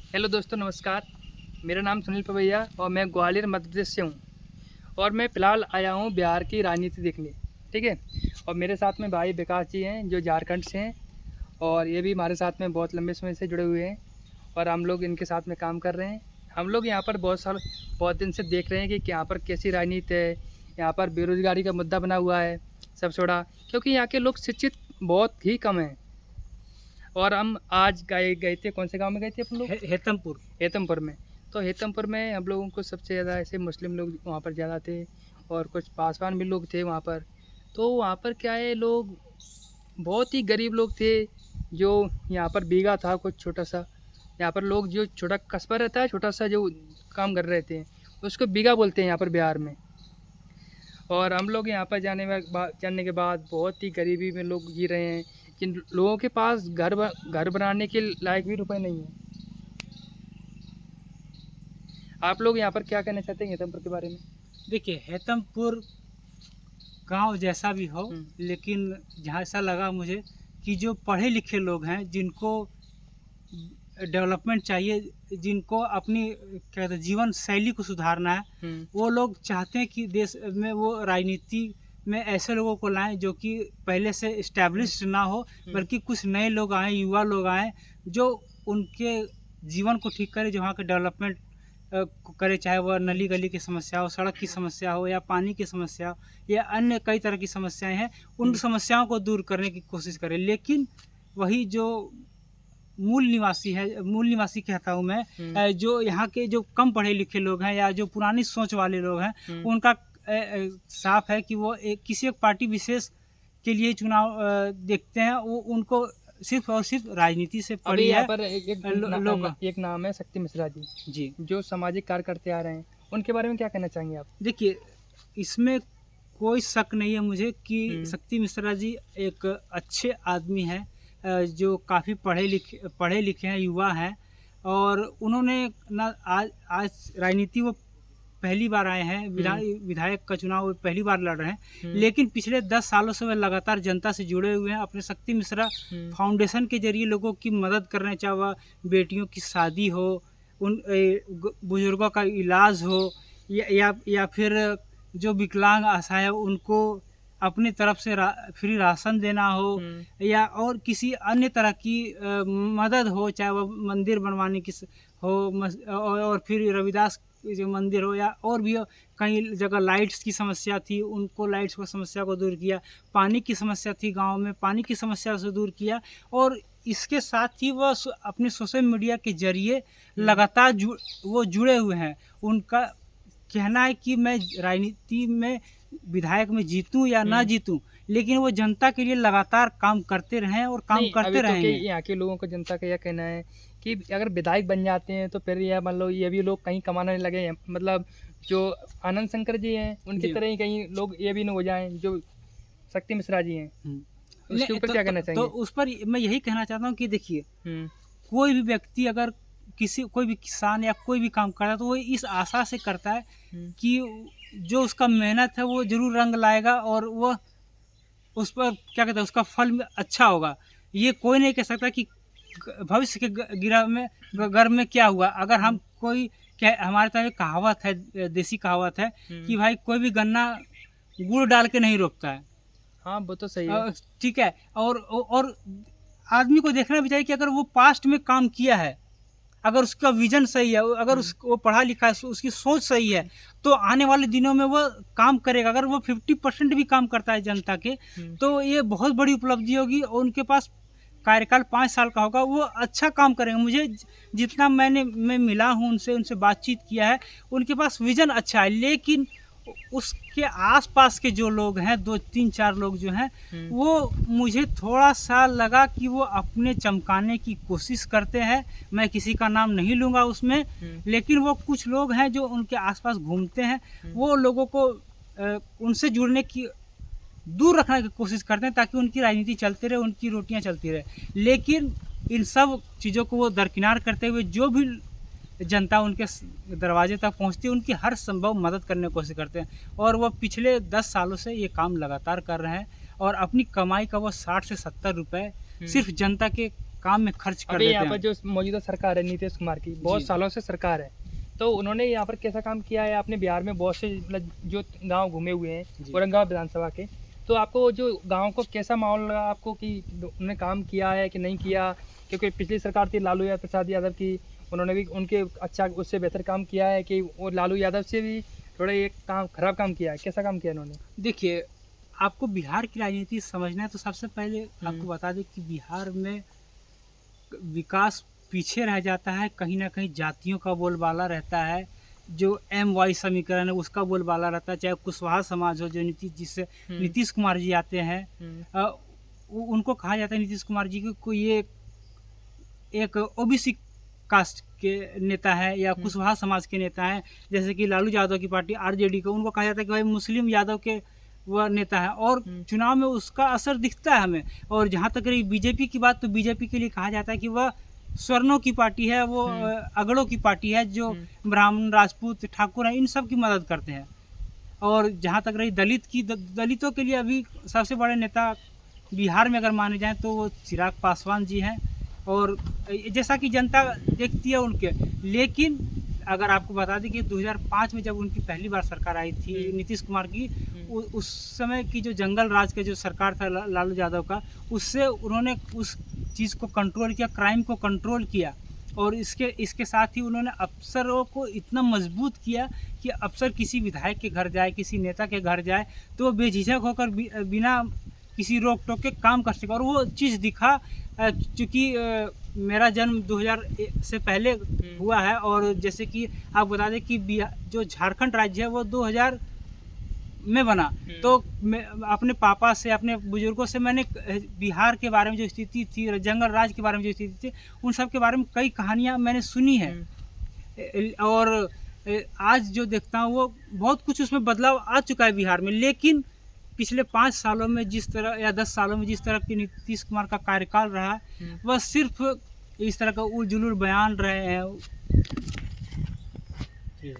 Hello दोस्तों, नमस्कार। मेरा नाम सुनील पवैया और मैं ग्वालियर मध्य प्रदेश से हूँ। और मैं फ़िलहाल आया हूँ बिहार की राजनीति देखने। ठीक है। और मेरे साथ में भाई विकास जी हैं जो झारखंड से हैं, और ये भी हमारे साथ में बहुत लंबे समय से जुड़े हुए हैं और हम लोग इनके साथ में काम कर रहे हैं। हम लोग यहाँ पर बहुत दिन से देख रहे हैं कि यहाँ पर कैसी राजनीति है। यहाँ पर बेरोज़गारी का मुद्दा बना हुआ है सबसे बड़ा, क्योंकि यहाँ के लोग शिक्षित बहुत ही कम हैं। और हम आज गए गए थे, कौन से गांव में गए थे अपन लोग? हेतमपुर। हेतमपुर में। तो हेतमपुर में हम लोगों को सबसे ज़्यादा ऐसे मुस्लिम लोग वहाँ पर ज़्यादा थे, और कुछ पासवान भी लोग थे वहाँ पर। तो वहाँ पर क्या है, लोग बहुत ही गरीब लोग थे। जो यहाँ पर बीघा था कुछ छोटा सा, यहाँ पर लोग जो छोटा कस्बा रहता है, छोटा सा जो काम कर रहे थे, उसको बीघा बोलते हैं यहाँ पर बिहार में। और हम लोग यहाँ पर जानने के बाद बहुत ही गरीबी में लोग जी रहे हैं, जिन लोगों के पास घर बनाने के लायक भी रुपए नहीं है। आप लोग यहाँ पर क्या कहना चाहते हैं हेतमपुर के बारे में? देखिए, हेतमपुर गांव जैसा भी हो, हम्म, लेकिन जहाँ ऐसा लगा मुझे कि जो पढ़े लिखे लोग हैं, जिनको डेवलपमेंट चाहिए, जिनको अपनी क्या कहते हैं जीवन शैली को सुधारना है, हम्म, वो लोग चाहते हैं कि देश में वो राजनीति में ऐसे लोगों को लाएं जो कि पहले से इस्टेब्लिश्ड ना हो, बल्कि कुछ नए लोग आएँ, युवा लोग आएँ, जो उनके जीवन को ठीक करे, जो वहाँ के डेवलपमेंट करे, चाहे वह नली गली की समस्या हो, सड़क की समस्या हो, या पानी की समस्या हो, या अन्य कई तरह की समस्याएं हैं, उन समस्याओं को दूर करने की कोशिश करें। लेकिन वही जो मूल निवासी कहता हूँ मैं, जो यहाँ के जो कम पढ़े लिखे लोग हैं या जो पुरानी सोच वाले लोग हैं, उनका साफ है कि वो किसी एक पार्टी विशेष के लिए चुनाव देखते हैं। वो उनको सिर्फ और सिर्फ राजनीति से अभी पड़ी यहाँ है पर लोग। एक नाम है शक्ति मिश्रा जी, जी, जो सामाजिक कार्य करते आ रहे हैं। उनके बारे में क्या कहना चाहेंगे आप? देखिए, इसमें कोई शक नहीं है मुझे कि शक्ति मिश्रा जी एक अच्छे आदमी हैं, जो काफ़ी पढ़े लिखे हैं, युवा हैं, और उन्होंने ना आज आज राजनीति वो पहली बार आए हैं, विधायक का चुनाव वो पहली बार लड़ रहे हैं, लेकिन पिछले 10 सालों से वे लगातार जनता से जुड़े हुए हैं। अपने शक्ति मिश्रा फाउंडेशन के जरिए लोगों की मदद करने, चाहे वह बेटियों की शादी हो, उन बुजुर्गों का इलाज हो, या फिर जो विकलांग असहाय है उनको अपनी तरफ से फ्री राशन देना हो, या और किसी अन्य तरह की मदद हो, चाहे वह मंदिर बनवाने की हो, और फिर रविदास जो मंदिर हो, या और भी कई जगह लाइट्स की समस्या थी, उनको लाइट्स की समस्या को दूर किया। पानी की समस्या थी गांव में, पानी की समस्या से दूर किया। और इसके साथ ही वह अपने सोशल मीडिया के जरिए लगातार वो जुड़े हुए हैं। उनका कहना है कि मैं राजनीति में विधायक में जीतूं या ना जीतूं, लेकिन वो जनता के लिए लगातार काम करते रहें और काम नहीं, करते अभी तो रहेंगे। यहाँ के लोगों को, जनता का यह कहना है कि अगर विधायक बन जाते हैं तो फिर यह मान लो ये भी लोग कहीं कमाने लगे हैं। मतलब जो आनंद शंकर जी हैं उनकी तरह ही कहीं लोग ये भी न हो जाएं जो शक्ति मिश्रा जी हैं। उसके ऊपर क्या कहना तो चाहेंगे? उस पर मैं यही कहना चाहता हूँ कि देखिए, हम्म, कोई भी व्यक्ति अगर कोई भी किसान या कोई भी काम करता है, तो वो इस आशा से करता है कि जो उसका मेहनत है वो जरूर रंग लाएगा, और वह उस पर क्या कहते हैं उसका फल अच्छा होगा। ये कोई नहीं कह सकता कि भविष्य के गर्भ में क्या हुआ। अगर हम कोई क्या, हमारे तरफ एक कहावत है, देसी कहावत है कि भाई कोई भी गन्ना गुड़ डाल के नहीं रोकता है। हाँ, वो तो सही है। ठीक है। और आदमी को देखना भी चाहिए कि अगर वो पास्ट में काम किया है, अगर उसका विजन सही है, अगर वो पढ़ा लिखा है, उसकी सोच सही है, तो आने वाले दिनों में वो काम करेगा। अगर वो 50% भी काम करता है जनता के, तो ये बहुत बड़ी उपलब्धि होगी, और उनके पास कार्यकाल 5 साल का होगा, वो अच्छा काम करेंगे। मुझे जितना मैं मिला हूँ उनसे बातचीत किया है, उनके पास विजन अच्छा है। लेकिन उसके आसपास के जो लोग हैं, 2-3-4 लोग जो हैं, वो मुझे थोड़ा सा लगा कि वो अपने चमकाने की कोशिश करते हैं। मैं किसी का नाम नहीं लूँगा उसमें, लेकिन वो कुछ लोग हैं जो उनके आसपास घूमते हैं, वो लोगों को उनसे जुड़ने की, दूर रखने की कोशिश करते हैं, ताकि उनकी राजनीति चलती रहे, उनकी रोटियां चलती रहे। लेकिन इन सब चीज़ों को वो दरकिनार करते हुए, जो भी जनता उनके दरवाजे तक पहुंचती है, उनकी हर संभव मदद करने की कोशिश करते हैं। और वह पिछले 10 सालों से ये काम लगातार कर रहे हैं, और अपनी कमाई का वो 60 से 70 रुपये सिर्फ जनता के काम में खर्च कर अभी देते यहाँ पर हैं। जो मौजूदा सरकार है नीतीश कुमार की, बहुत जी। सालों से सरकार है, तो उन्होंने यहाँ पर कैसा काम किया है? आपने बिहार में बहुत से मतलब जो गांव घूमे हुए हैं जी। औरंगाबाद विधानसभा के, तो आपको जो गांव को कैसा माहौल लगा आपको कि उन्होंने काम किया है कि नहीं किया? क्योंकि पिछली सरकार थी लालू प्रसाद यादव की, उन्होंने भी उनके अच्छा उससे बेहतर काम किया है कि वो लालू यादव से भी थोड़ा एक काम खराब काम किया है? कैसा काम किया इन्होंने? देखिए, आपको बिहार की राजनीति समझना है तो सबसे पहले आपको बता दें कि बिहार में विकास पीछे रह जाता है, कहीं न कहीं जातियों का बोलबाला रहता है, जो एम-वाई समीकरण है उसका बोलबाला रहता है, चाहे कुशवाहा समाज हो जो जिससे नीतीश कुमार जी आते हैं, अ, उनको कहा जाता है नीतीश कुमार जी को ये एक ओबीसी कास्ट के नेता है या कुशवाहा समाज के नेता हैं। जैसे कि लालू यादव की पार्टी आरजेडी को उनको कहा जाता है कि भाई मुस्लिम यादव के वह नेता है, और चुनाव में उसका असर दिखता है हमें। और जहाँ तक रही बीजेपी की बात, तो बीजेपी के लिए कहा जाता है कि वह स्वर्णों की पार्टी है, वो अगड़ों की पार्टी है जो ब्राह्मण, राजपूत, ठाकुर हैं, इन सब की मदद करते हैं। और जहाँ तक रही दलितों के लिए अभी सबसे बड़े नेता बिहार में अगर माने जाएँ तो वो चिराग पासवान जी हैं, और जैसा कि जनता देखती है उनके। लेकिन अगर आपको बता दें कि 2005 में जब उनकी पहली बार सरकार आई थी नीतीश कुमार की, उस समय की जो जंगल राज का जो सरकार था लालू यादव का, उससे उन्होंने उस चीज़ को कंट्रोल किया, क्राइम को कंट्रोल किया। और इसके साथ ही उन्होंने अफसरों को इतना मजबूत किया कि अफसर किसी विधायक के घर जाए, किसी नेता के घर जाए, तो वो बेझिझक होकर बिना किसी रोक टोक के काम कर सके। और वो चीज़ दिखा, चूँकि मेरा जन्म 2000 से पहले हुआ है, और जैसे कि आप बता दें कि जो झारखंड राज्य है वो 2000 में बना, तो मैं अपने पापा से, अपने बुजुर्गों से मैंने बिहार के बारे में जो स्थिति थी, जंगल राज के बारे में जो स्थिति थी, उन सब के बारे में कई कहानियाँ मैंने सुनी है। और आज जो देखता हूँ वो बहुत कुछ उसमें बदलाव आ चुका है बिहार में। लेकिन पिछले 5 सालों में जिस तरह या 10 सालों में जिस तरह की नीतीश कुमार का कार्यकाल रहा, वह सिर्फ इस तरह का उल जुलूल बयान रहे हैं।